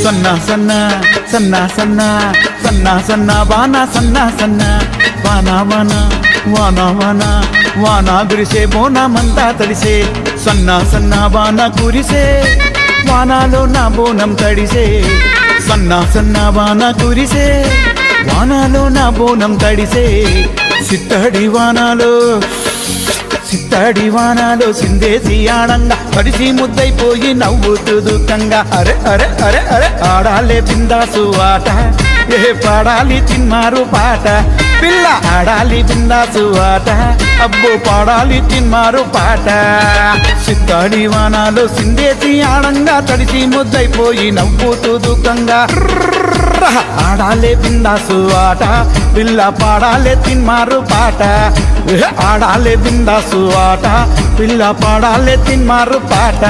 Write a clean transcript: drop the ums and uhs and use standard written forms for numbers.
సన్న సన్న సన్న సన్న సన్న సన్న వాన సన్న సన్న వాన వాన వాన వాన వాన గురిసే బోనమంతా తడిసే సన్న సన్న వాన కురిసే వానాలో నా బోనం తడిసే సన్న సన్న వాన కురిసే వానాలో నా బోనం తడిసే సిత్తడి వానాలో సిందేసి ఆడంగా పడిసి ముద్దైపోయి నవ్వుతూ దుఃఖంగా అరే అరే అరే అరే ఆడాలే బిందాసు ఆట ఏ పాడాలి తిన్మారు పాట పిల్ల ఆడాలి బిందాసు ఆట అబ్బో పాడాలి తిన్మారు పాట సిత్తడి వానాలో సిందేసి ఆడంగా తడిసి ముద్దైపోయి నవ్వుతూ దుఃఖంగా ఆడాలే బిందాసు ఆట పిల్ల పాడాలే తిన్మారు పాట ఆడాలే బిందాసు ఆట పిల్ల పాడాలే తిన్మారు పాట